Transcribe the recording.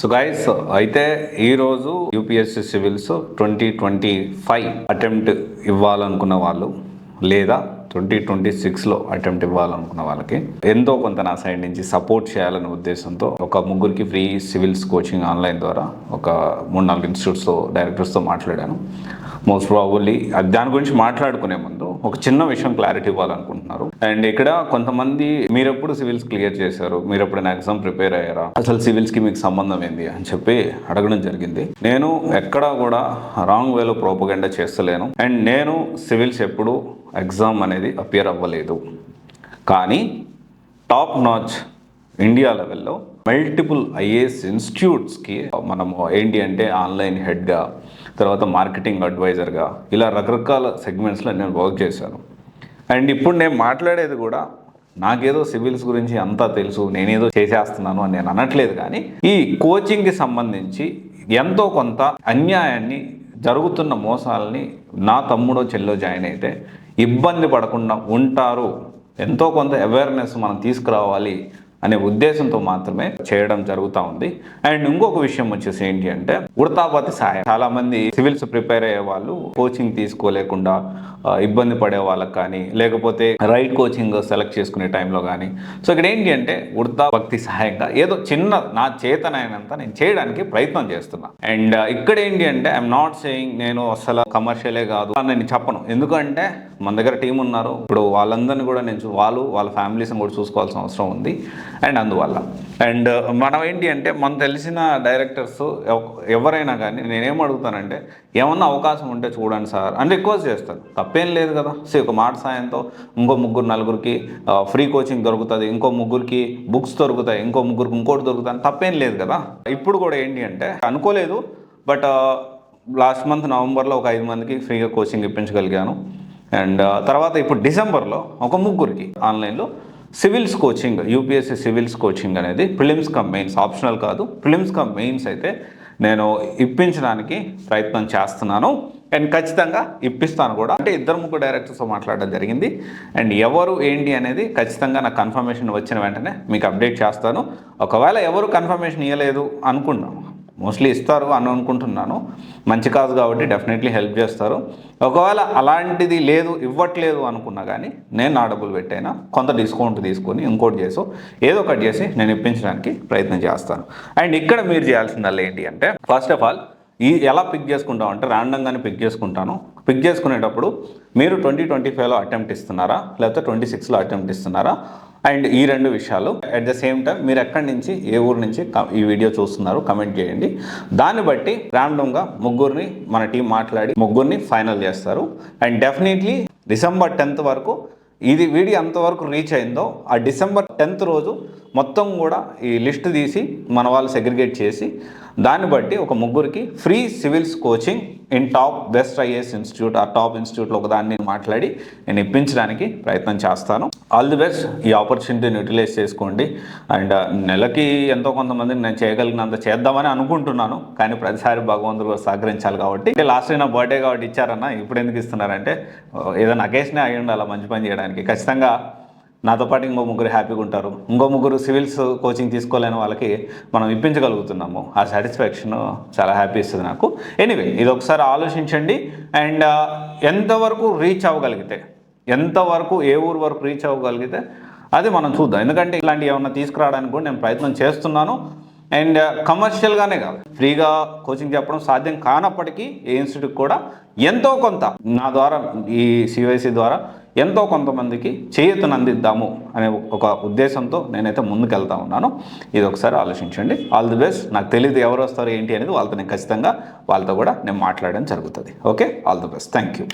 So guys అయితే ఈరోజు UPSC civils 2025 attempt ఇవ్వాలనుకున్న వాళ్ళు లేదా 2026లో అటెంప్ట్ ఇవ్వాలనుకున్న వాళ్ళకి ఎంతో కొంత నా సైడ్ నుంచి సపోర్ట్ చేయాలనే ఉద్దేశంతో ఒక ముగ్గురికి ఫ్రీ సివిల్స్ కోచింగ్ ఆన్లైన్ ద్వారా ఒక 3-4 ఇన్స్టిట్యూట్స్తో డైరెక్టర్స్తో మాట్లాడాను. మోస్ట్ ప్రాబబ్లీ దాని గురించి మాట్లాడుకునే ముందు ఒక చిన్న విషయం క్లారిటీ ఇవ్వాలనుకుంటున్నారు. అండ్ ఇక్కడ కొంతమంది మీరు ఎప్పుడు సివిల్స్ క్లియర్ చేశారు, మీరు ఎప్పుడైనా ఎగ్జామ్ ప్రిపేర్ అయ్యారా, అసలు సివిల్స్కి మీకు సంబంధం ఏంది అని చెప్పి అడగడం జరిగింది. నేను ఎక్కడా కూడా రాంగ్ వేలో ప్రోపగండా చేస్తలేను. అండ్ నేను సివిల్స్ ఎప్పుడు ఎగ్జామ్ అనేది అపియర్ అవ్వలేదు. కానీ టాప్ నాచ్ ఇండియా లెవెల్లో మల్టిపుల్ ఐఏఎస్ ఇన్స్టిట్యూట్స్కి మనము ఏంటి అంటే ఆన్లైన్ హెడ్గా, తర్వాత మార్కెటింగ్ అడ్వైజర్గా, ఇలా రకరకాల సెగ్మెంట్స్లో నేను వర్క్ చేశాను. అండ్ ఇప్పుడు నేను మాట్లాడేది కూడా నాకేదో సివిల్స్ గురించి అంతా తెలుసు, నేనేదో చేసేస్తున్నాను అని నేను అనట్లేదు. కానీ ఈ కోచింగ్కి సంబంధించి ఎంతో కొంత అన్యాయాన్ని, జరుగుతున్న మోసాలని నా తమ్ముడో చెల్లో జాయిన్ అయితే ఇబ్బంది పడకుండా ఉంటారు, ఎంతో కొంత అవేర్నెస్ మనం తీసుకురావాలి అనే ఉద్దేశంతో మాత్రమే చేయడం జరుగుతూ ఉంది. అండ్ ఇంకొక విషయం వచ్చేసి ఏంటి అంటే ఉడతాపతి సాయం. చాలామంది సివిల్స్ ప్రిపేర్ అయ్యే వాళ్ళు కోచింగ్ తీసుకోలేకుండా ఇబ్బంది పడే వాళ్ళకి కానీ, లేకపోతే రైట్ కోచింగ్ సెలెక్ట్ చేసుకునే టైంలో కానీ, సో ఇక్కడ ఏంటి అంటే ఉడతా భక్తి సహాయంగా ఏదో చిన్న నా చేతనైనంత నేను చేయడానికి ప్రయత్నం చేస్తున్నా. అండ్ ఇక్కడ ఏంటి అంటే ఐఎమ్ నాట్ సేయింగ్ నేను అసలు కమర్షియలే కాదు అని నేను చెప్పను. ఎందుకంటే మన దగ్గర టీం ఉన్నారు. ఇప్పుడు వాళ్ళందరినీ కూడా నేను వాళ్ళ ఫ్యామిలీస్ని కూడా చూసుకోవాల్సిన అవసరం ఉంది. అండ్ అందువల్ల అండ్ మనం ఏంటి అంటే మనకు తెలిసిన డైరెక్టర్స్ ఎవరైనా కానీ నేనేం అడుగుతానంటే ఏమన్నా అవకాశం ఉంటే చూడండి సార్ అని రిక్వెస్ట్ చేస్తాను. తప్పేం లేదు కదా. ఒక మాట సాయంతో ఇంకో 3-4కి ఫ్రీ కోచింగ్ దొరుకుతుంది, ఇంకో 3కి బుక్స్ దొరుకుతాయి, ఇంకో 3కి ఇంకోటి దొరుకుతుంది, తప్పేం లేదు కదా. ఇప్పుడు కూడా ఏంటి అంటే అనుకోలేదు, బట్ లాస్ట్ మంత్ నవంబర్లో ఒక 5 మందికి ఫ్రీగా కోచింగ్ ఇప్పించగలిగాను. అండ్ తర్వాత ఇప్పుడు డిసెంబర్లో ఒక 3కి ఆన్లైన్లో civils coaching, UPSC civils coaching అనేది ప్రిలిమ్స్ కమ్ మెయిన్స్, ఆప్షనల్ కాదు, ప్రిలిమ్స్ కమ్ మెయిన్స్ అయితే నేను ఇప్పించడానికి ప్రయత్నం చేస్తున్నాను. అండ్ ఖచ్చితంగా ఇప్పిస్తాను కూడా. అంటే 2-3 డైరెక్టర్స్తో మాట్లాడడం జరిగింది. అండ్ ఎవరు ఏంటి అనేది ఖచ్చితంగా నాకు కన్ఫర్మేషన్ వచ్చిన వెంటనే మీకు అప్డేట్ చేస్తాను. ఒకవేళ ఎవరు కన్ఫర్మేషన్ ఇవ్వలేదు అనుకున్నాను, మోస్ట్లీ ఇస్తారు అని అనుకుంటున్నాను. మంచి కాదు కాబట్టి డెఫినెట్లీ హెల్ప్ చేస్తారు. ఒకవేళ అలాంటిది లేదు, ఇవ్వట్లేదు అనుకున్నా కానీ నేను నా డబ్బులు పెట్టైనా కొంత డిస్కౌంట్ తీసుకొని ఇంకోటి చేసో ఏదో ఒకటి చేసి నేను ఇప్పించడానికి ప్రయత్నం చేస్తాను. అండ్ ఇక్కడ మీరు చేయాల్సిందల్లా ఏంటి అంటే ఫస్ట్ ఆఫ్ ఆల్ ఎలా పిక్ చేసుకుంటాం అంటే ర్యాండమ్గానే పిక్ చేసుకుంటాను. పిక్ చేసుకునేటప్పుడు మీరు 2025లో అటెంప్ట్ ఇస్తున్నారా, లేకపోతే 26లో అటెంప్ట్ ఇస్తున్నారా, అండ్ ఈ 2 విషయాలు అట్ ద సేమ్ టైం మీరు ఎక్కడి నుంచి, ఏ ఊరు నుంచి ఈ వీడియో చూస్తున్నారు కమెంట్ చేయండి. దాన్ని బట్టి ర్యాండమ్గా 3ని మన టీం మాట్లాడి 3ని ఫైనల్ చేస్తారు. అండ్ డెఫినెట్లీ డిసెంబర్ 10th వరకు ఇది వీడియో ఎంతవరకు రీచ్ అయిందో ఆ డిసెంబర్ 10th రోజు మొత్తం కూడా ఈ లిస్ట్ తీసి మన వాళ్ళు సెగ్రిగేట్ చేసి దాన్ని బట్టి ఒక 3కి free civils coaching in top best IAS institute, ఆ టాప్ ఇన్స్టిట్యూట్లో ఒకదాన్ని మాట్లాడి నేను ఇప్పించడానికి ప్రయత్నం చేస్తాను. All the best. ఈ ఆపర్చునిటీని యూటిలైజ్ చేసుకోండి. అండ్ నెలకి ఎంతో కొంతమందిని నేను చేయగలిగినంత చేద్దామని అనుకుంటున్నాను. కానీ ప్రతిసారి భగవంతుడు సహకరించాలి కాబట్టి, అంటే లాస్ట్ నా బర్త్డే కాబట్టి ఇచ్చారన్న, ఇప్పుడు ఎందుకు ఇస్తున్నారంటే ఏదైనా అకేషనే అయ్యి ఉండాలి మంచి పని చేయడానికి. ఖచ్చితంగా నాతో పాటు ఇంకో 3 హ్యాపీగా ఉంటారు. ఇంకో 3 సివిల్స్ కోచింగ్ తీసుకోలేని వాళ్ళకి మనం ఇప్పించగలుగుతున్నాము. ఆ సాటిస్ఫాక్షన్ చాలా హ్యాపీ ఇస్తుంది నాకు. ఎనీవే ఇది ఒకసారి ఆలోచించండి. అండ్ ఎంతవరకు రీచ్ అవ్వగలిగితే, ఎంతవరకు ఏ ఊరు వరకు రీచ్ అవ్వగలిగితే అది మనం చూద్దాం. ఎందుకంటే ఇలాంటివి ఏమన్నా తీసుకురావడానికి కూడా నేను ప్రయత్నం చేస్తున్నాను. అండ్ కమర్షియల్గానే కాదు, ఫ్రీగా కోచింగ్ చెప్పడం సాధ్యం కానప్పటికీ ఏ ఇన్స్టిట్యూట్ కూడా ఎంతో కొంత నా ద్వారా, ఈ సివైసీ ద్వారా ఎంతో కొంతమందికి చేయూతను అందిద్దాము అనే ఒక ఉద్దేశంతో నేనైతే ముందుకెళ్తా ఉన్నాను. ఇది ఒకసారి ఆలోచించండి. All the best. నాకు తెలియదు ఎవరు వస్తారు ఏంటి అనేది, వాళ్ళతో నేను ఖచ్చితంగా వాళ్ళతో కూడా నేను మాట్లాడడం జరుగుతుంది. Okay, all the best. Thank you.